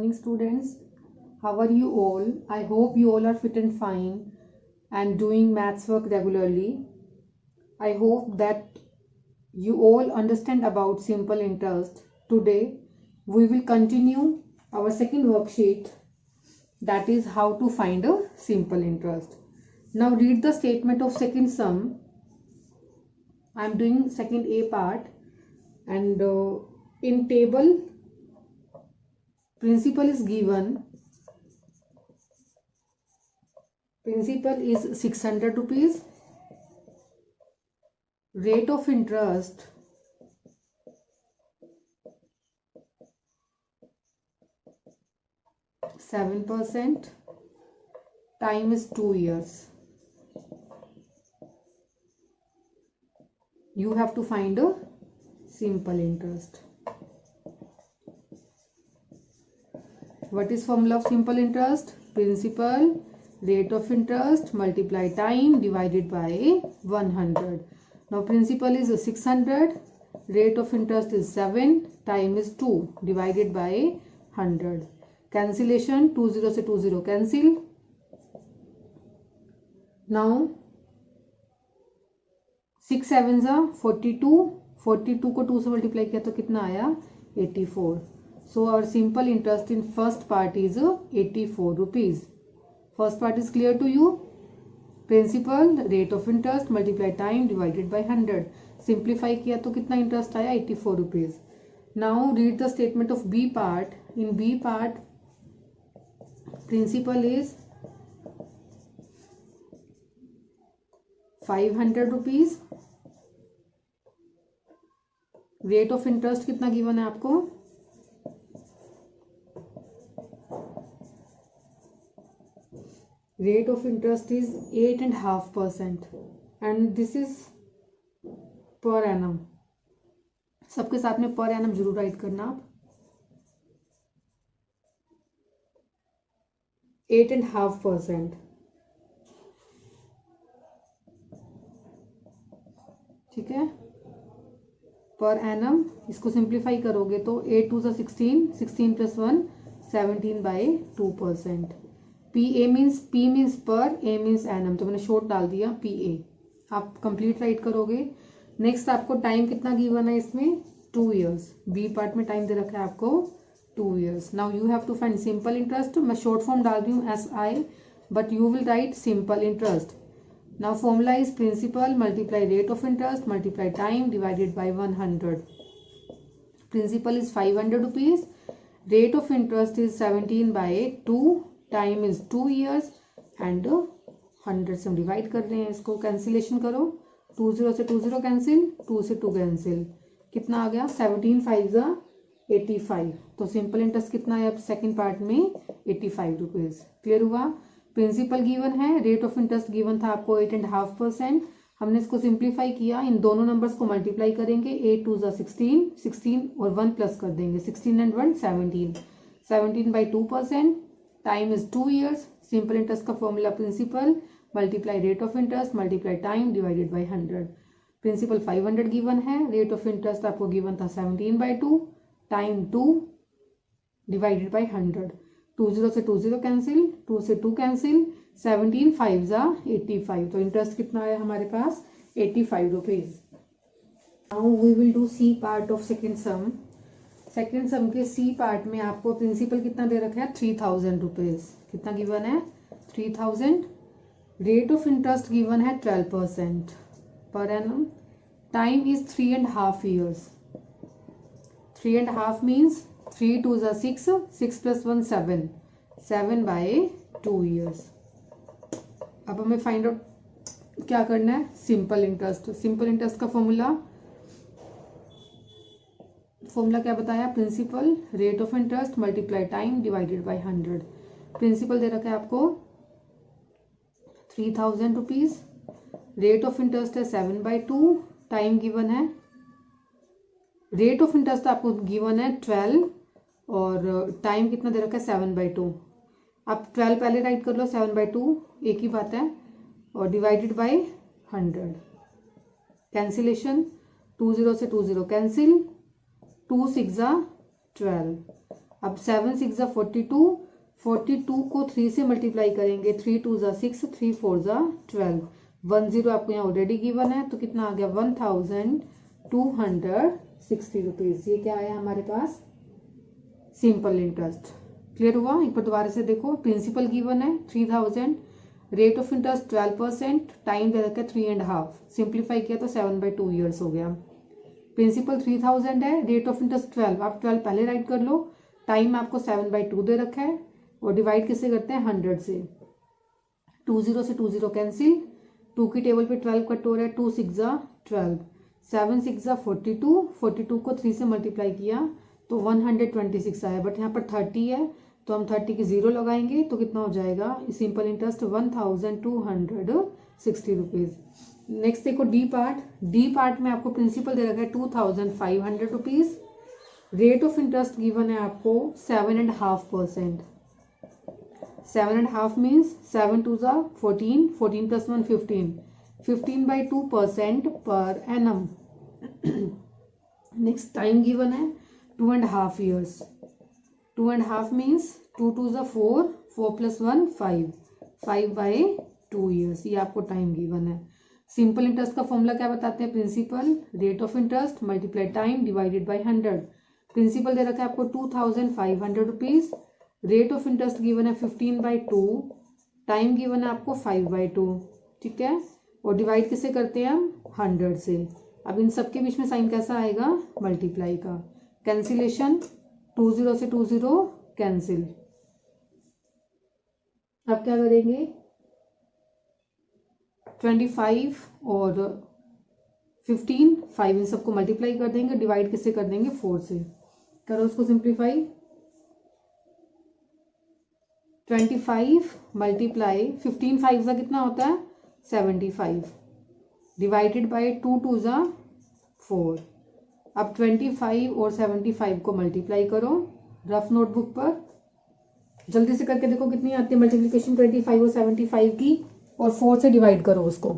Morning students, how are you all? I hope you all are fit and fine and doing maths work regularly. I hope that you all understand about simple interest. Today we will continue our second worksheet, that is how to find a simple interest. Now read the statement of second sum. I am doing second A part, and in table principal is given. Principal is 600 rupees. Rate of interest 7%. Time is 2 years. You have to find a simple interest. What is formula of simple interest? Principal rate of interest multiply time divided by 100. Now principal is 600, rate of interest is 7, time is 2 divided by 100. Cancellation, 20 से 20 cancel. Now 6 7 42, 42 को 2 से multiply किया तो कितना आया 84. So our simple interest in first part is 84 rupees. First part is clear to you? Principal rate of interest multiply time divided by 100. Simplify किया तो कितना interest आया 84 rupees. Now read the statement of B part. In B part, principal is 500 rupees. Rate of interest कितना given है आपको? Rate of interest is 8.5% and this is per annum. सबके साथ में per annum जरूर राइट करना आप. 8.5%. ठीक है, पर एनम. इसको सिंप्लीफाई करोगे तो 8 2 16, 16 + 1 17/2%. पी ए मीन्स पर, ए मीन्स एनम, तो मैंने शॉर्ट डाल दिया पी ए. आप कंप्लीट राइट करोगे. नेक्स्ट आपको टाइम कितना गिवन है इसमें 2 years. बी पार्ट में टाइम दे रखा है आपको 2 years. Now you have to find simple interest. मैं शॉर्ट फॉर्म डाल रही हूँ SI, but you will write simple interest. Now formula is principal multiply rate of interest multiply time divided by 100. Principal is 500 rupees. Rate of interest is 17/2. Time is 2 years and 100 से हम divide कर रहे हैं इसको. Cancellation करो. 20 से 20 cancel, 2 से 2 cancel. कितना आ गया 17 5 85. तो सिंपल इंटरेस्ट कितना है अब सेकेंड पार्ट में 85 रुपीज. क्लियर हुआ. प्रिंसिपल गिवन है, रेट ऑफ इंटरेस्ट गिवन था आपको 8.5%. हमने इसको सिंप्लीफाई किया. इन दोनों नंबर्स को मल्टीप्लाई करेंगे. 8 2 16, 16 और 1 प्लस कर देंगे. 16 and 1 17. 17/2%. Time is 2 years. Simple interest का formula principal multiply rate of interest multiply time divided by 100. Principal 500 given है, रेट ऑफ इंटरेस्ट आपको गिवन था 17/2, टाइम 2 डिवाइडेड बाई 100. 20 से 20 कैंसिल, 2 से 2 कैंसिल, 17 5 85. तो इंटरेस्ट कितना आया हमारे पास 85 rupees. Now we will do C part of second sum. Second sum के सी पार्ट में आपको प्रिंसिपल कितना दे रखा है 3000 रुपीज. कितना गिवन है 3000. रेट ऑफ इंटरेस्ट गिवन है 12% पर annum. Time is 3.5 years. 3.5 means 3 2 6, 6 + 1 7, 7/2 years. अब हमें फाइंड आउट क्या करना है सिंपल इंटरेस्ट. सिंपल इंटरेस्ट का फॉर्मूला क्या बताया. Principal rate of interest multiply time divided by 100. Principal दे रखा है आपको 3000 रुपीज. रेट ऑफ इंटरेस्ट है 7/2. टाइम गिवन है. रेट ऑफ इंटरेस्ट आपको गिवन है 12 और टाइम कितना दे रखा है 7/2. आप 12 पहले राइट कर लो, 7/2 एक ही बात है, और डिवाइडेड बाय 100. कैंसिलेशन 20 से 20 कैंसिल, 2 6 12. अब 7 6 ज़ा 42, 42 को 3 से मल्टीप्लाई करेंगे, 3 2 ज़ा 6, 3 4 ज़ा 12, 10 आपको यहाँ ऑलरेडी गिवन है, तो कितना आ गया 1260 रुपीज़। ये क्या आया हमारे पास, सिंपल इंटरेस्ट। क्लियर हुआ? एक बार दोबारा से देखो, प्रिंसिपल गिवन है 3000, रेट ऑफ इंटरेस्ट 12%, टाइम दे रखा है 3.5, सिंप्लीफाई किया तो 7/2 ईयर्स हो गया। प्रिंसिपल 3000 है, रेट ऑफ इंटरेस्ट 12, आप 12 पहले राइट कर लो, टाइम आपको 7/2 दे रखा है, और डिवाइड किससे करते हैं 100 से, 20 से 20 कैंसिल, 2 की टेबल पे 12 कट हो रहा है, 2 6 ज़ा 12, 7 6 ज़ा 42, 42 को 3 से मल्टीप्लाई किया तो 126 आया, बट यहाँ पर 30 है तो हम 30 की 0 लगाएंगे तो कितना हो जाएगा, सिंपल इंटरेस्ट 1260 रुपीज़। नेक्स्ट देखो डी पार्ट, डी पार्ट में आपको प्रिंसिपल दे रखा है 2500 rupees, rate of interest given है आपको 7.5%, 7.5 मीन्स 7 2 ज़ा 14, 14 + 1 15, 15/2% per annum. Next time given है 2.5 ईयर्स, 2.5 मीन्स 2 2 ज़ा 4, 4 + 1 5, 5/2 ईयर्स, ये आपको टाइम गिवन है। सिंपल इंटरेस्ट का फॉर्मूला क्या बताते हैं, principal rate of interest multiply time divided by 100। Principal दे रखा है आपको 2500 rupees, rate of interest given है 15/2, टाइम गिवन है आपको 5/2, ठीक है, और डिवाइड किससे करते हैं हम 100 से। अब इन सबके बीच में साइन कैसा आएगा, मल्टीप्लाई का, कैंसिलेशन 20 से 20 कैंसिल। अब क्या करेंगे 25 और 15, 5 इन सबको मल्टीप्लाई कर देंगे, डिवाइड किससे कर देंगे 4 से, करो उसको सिंप्लीफाई, 25 मल्टीप्लाई 15 5 ज़ा कितना होता है 75, डिवाइडेड बाय 2 2 ज़ा 4। अब 25 और 75 को मल्टीप्लाई करो रफ नोटबुक पर, जल्दी से करके देखो कितनी आती है मल्टीप्लिकेशन 25 और 75 की, और 4 से डिवाइड करो उसको।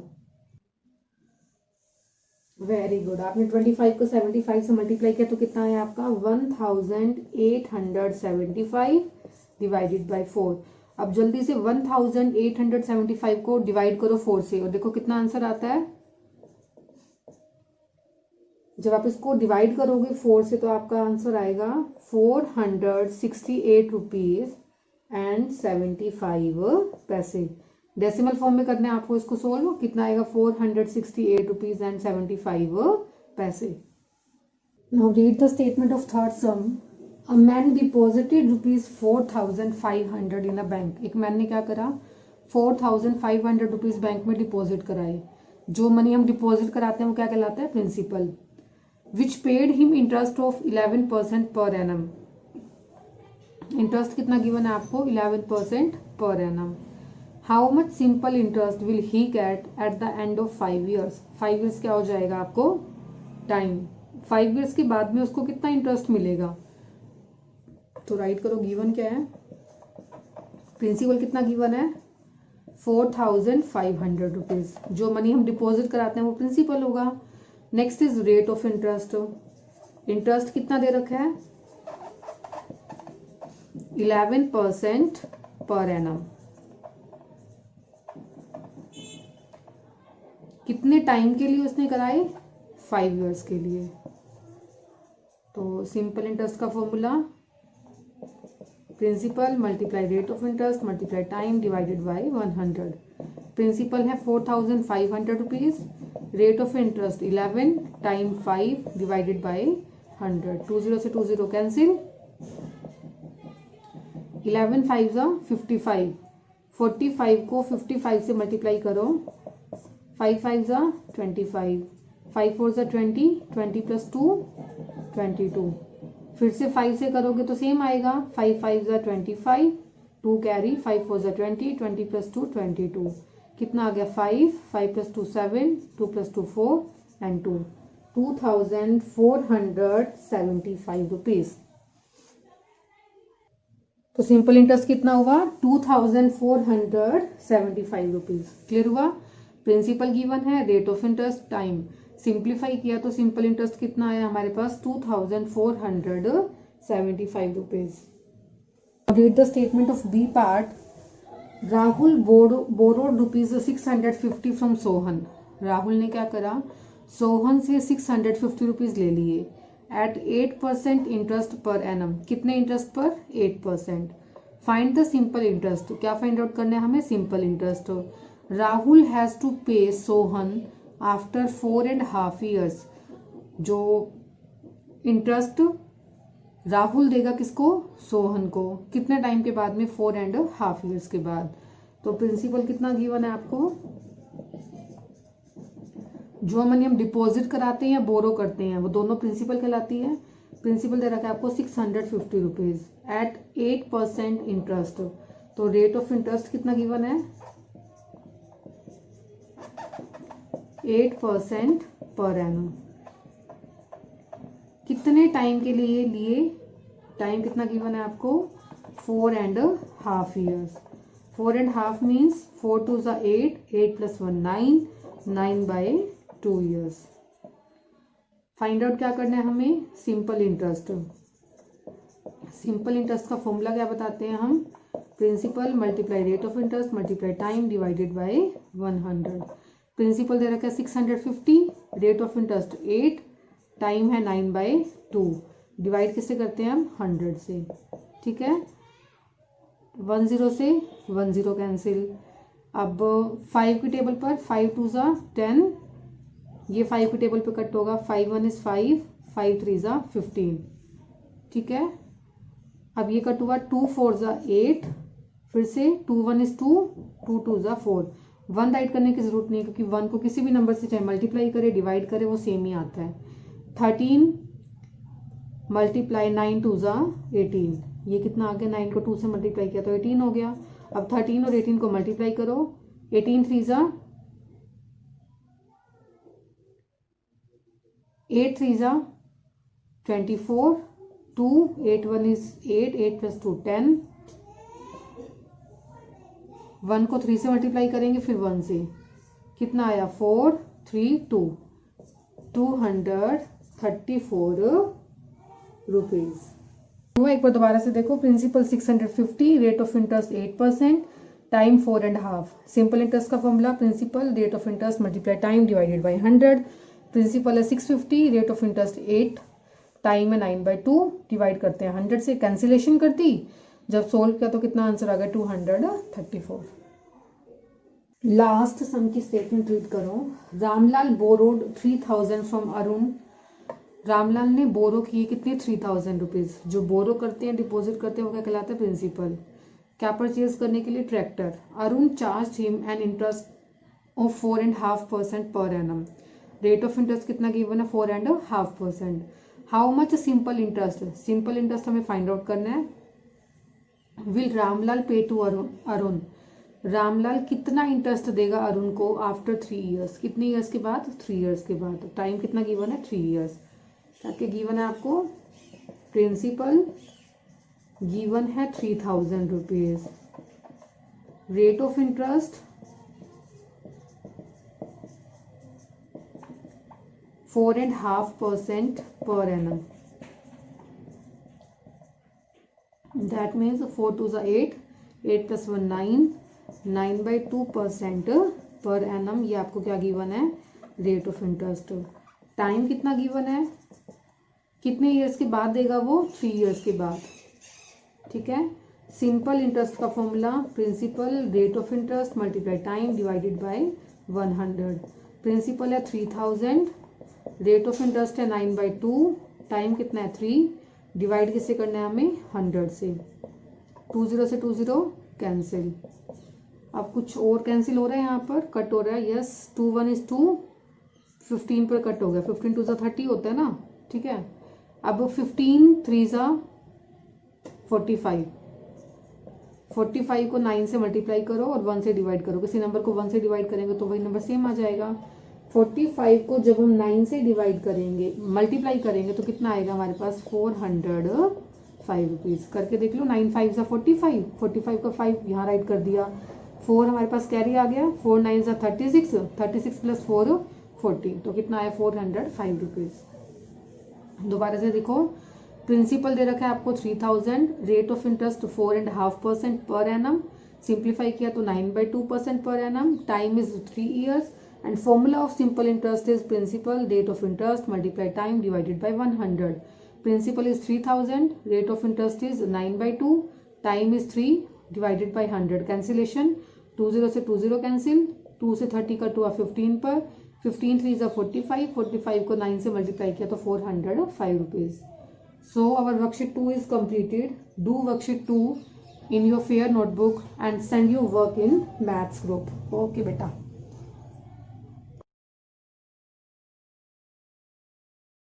वेरी गुड, आपने 25 को 75 से मल्टीप्लाई किया तो कितना है आपका 1875 डिवाइडेड बाय 4। अब जल्दी से 1875 को डिवाइड करो 4 से, और देखो कितना आंसर आता है। जब आप इसको डिवाइड करोगे 4 से तो आपका आंसर आएगा 468 रुपीज एंड 75 पैसे। डेसिमल फॉर्म में करना है आपको इसको सोल्व, कितना आएगा 468 रुपीज एंड 75 पैसे। Now read the statement of third some. A man deposited rupees 4500 in a bank. एक मैन ने क्या करा 4500 रुपीज बैंक में डिपॉजिट कराए। जो मनी हम डिपॉजिट कराते हैं वो क्या कहलाता है, principal. Which paid him interest of 11% per annum. Interest कितना गिवन है आपको 11% per annum. How much simple interest will he get at the end of 5 years. 5 years क्या हो जाएगा आपको टाइम, 5 ईयर्स के बाद में उसको कितना इंटरेस्ट मिलेगा। तो राइट करो गिवन क्या है, प्रिंसिपल कितना गिवन है 4500 रुपीज। जो मनी हम डिपॉजिट कराते हैं वो प्रिंसिपल होगा। Next is rate of interest. Interest कितना दे रखा है 11% पर एनम। कितने टाइम के लिए उसने कराए 5 ईयर्स के लिए। तो सिंपल इंटरेस्ट का formula principal multiply rate of interest multiply time divided by 100। Principal है 4500 rupees, rate of interest 11, time 5 divided by 100। 20 से 20 कैंसिल, 11 5 ज़ा 55, 45 को 55 से मल्टीप्लाई करो, 5 5 ज़ा 25, 5 4 ज़ा 20, 20 + 2 22। फिर से 5 से करोगे तो सेम आएगा, 5 5 ज़ा 25, 2 कैरी, 5 4 ज़ा 20, 20 + 2 22। कितना आ गया 5, 5 + 2 7, 2 + 2 4 एंड 2, 2475 रुपीज। तो सिंपल इंटरेस्ट कितना हुआ 2475 रुपीज। क्लियर हुआ। प्रिंसिपल गिवन है, rate of interest, time. Simplify किया तो सिंपल इंटरेस्ट कितना आया हमारे पास 2475 rupees. Read the statement of B part. Rahul borrowed ₹650 from Sohan. Rahul ने क्या करा, सोहन से 650 रुपीज ले लिए एट 8% इंटरेस्ट पर एनम. कितने इंटरेस्ट पर? 8%. Find the simple interest. क्या फाइंड आउट करना है हमें? Simple interest. Rahul has to pay Sohan after 4.5 years. जो इंटरेस्ट राहुल देगा किसको? सोहन को. कितने टाइम के बाद में? 4.5 years के बाद. तो प्रिंसिपल कितना गिवन है आपको? जो मनी हम डिपॉजिट कराते हैं या बोरो करते हैं वो दोनों प्रिंसिपल कहलाती है. प्रिंसिपल दे रखा है आपको 650 रुपीज एट 8% इंटरेस्ट. तो रेट ऑफ इंटरेस्ट कितना गिवन है? 8% पर एनम. कितने टाइम के लिए लिए? टाइम कितना गिवन है आपको? 4.5 years. 4.5 means 4 2 8, 8 + 1 9, 9/2 years. Find out क्या करना है हमें? Simple interest. सिंपल इंटरेस्ट का फॉर्मूला क्या बताते हैं हम? Principal multiply rate of interest multiply time divided by 100. Principal दे रखा है 650, रेट ऑफ इंटरेस्ट 8, टाइम है 9/2. डिवाइड किससे करते हैं हम? 100 से. ठीक है, 10 से 10 कैंसिल. अब 5 की टेबल पर 5 2 10, ये 5 की टेबल पे कट होगा. 5 1 is 5, 5 3 15. ठीक है, अब ये कट हुआ. 2 4 8, फिर से 2 1 is 2, 2 2 4. 1 राइट करने की जरूरत नहीं क्योंकि 1 को किसी भी नंबर से चाहे मल्टीप्लाई करे डिवाइड करे वो सेम ही आता है. 13 मल्टीप्लाई 9 2 18. ये कितना आ गया? 9 को 2 से मल्टीप्लाई किया तो 18 हो गया. अब 13 और 18 को मल्टीप्लाई करो. 18 3 8 3 24. 2 8 1 is 8, 8 + 2 10. 1 को 3 से मल्टीप्लाई करेंगे फिर 1 से. कितना आया? 4 3 2, 234 रुपीज. एक बार दोबारा से देखो. Principal 650, rate of interest 8%, time 4.5. Simple interest का formula principal rate of interest multiply time divided by 100. Principal है 650, रेट ऑफ इंटरेस्ट 8, टाइम है 9/2. डिवाइड करते हैं 100 से. कैंसिलेशन कर दी. जब सोल्व किया तो कितना आंसर आ गया? 234. लास्ट सम की स्टेटमेंट रीड करो. Ramlal borrowed 3000 from Arun. रामलाल ने बोरो किए कितने? 3000 रुपीज. जो बोरो करते हैं डिपॉजिट करते हैं वो क्या कहलाता है? प्रिंसिपल. क्या परचेज करने के लिए? Tractor. Arun charge him an interest of 4.5% per annum. Rate of interest कितना गिवन है? 4.5%. How much simple interest? Simple interest हमें फाइंड आउट करना है. विल रामलाल पे टू अरुण. रामलाल कितना इंटरेस्ट देगा अरुण को आफ्टर 3 years. कितने ईयर्स के बाद? 3 years के बाद. टाइम कितना गिवन है? 3 years. ताकि गिवन है आपको प्रिंसिपल गिवन है 3000 rupees. Rate of interest 4.5% per annum. That means 4 2 8, 8 + 1 9, 9/2% per annum. ये आपको क्या गिवन है? Rate of interest. टाइम कितना गिवन है? कितने ईयर्स के बाद देगा वो? 3 years के बाद. ठीक है, सिंपल इंटरेस्ट का formula principal rate of interest multiply time divided by 100. Principal है 3000, रेट ऑफ इंटरेस्ट है 9/2, टाइम कितना है? 3. डिवाइड किससे करना है हमें? 100 से. 20 से 20 कैंसिल. अब कुछ और कैंसिल हो रहा है यहाँ पर, कट हो रहा है. यस, 2 1 is 2, 15 पर कट हो गया. 15 2 30 होता है ना. ठीक है, अब 15 3 45. 45 को 9 से मल्टीप्लाई करो और 1 से डिवाइड करो. किसी नंबर को 1 से डिवाइड करेंगे तो वही नंबर सेम आ जाएगा. 45 को जब हम 9 से डिवाइड करेंगे मल्टीप्लाई करेंगे तो कितना आएगा हमारे पास? 405 रुपीज. करके देख लो. 9 5 45, 45 का 5 यहाँ राइट कर दिया. 4 हमारे पास कैरी आ गया. 4 9 36, 36 + 4 40. तो कितना आया? 405 रुपीज. दोबारा से देखो. प्रिंसिपल दे रखा है आपको 3000, rate of interest 4.5% per annum, simplify किया तो 9/2% per annum, time is 3 years and formula of simple interest is principal rate of interest multiply time divided by 100. Principal is 3000, rate of interest is 9/2, time is 3 divided by 100. Cancellation 20 से 20 cancel, 2 से 30 का 2 15 पर, 15 3 is 45, 45 को 9 से multiply किया तो 405 rupees. So our worksheet 2 is completed. Do worksheet 2 in your fair notebook and send your work in maths group. Okay beta.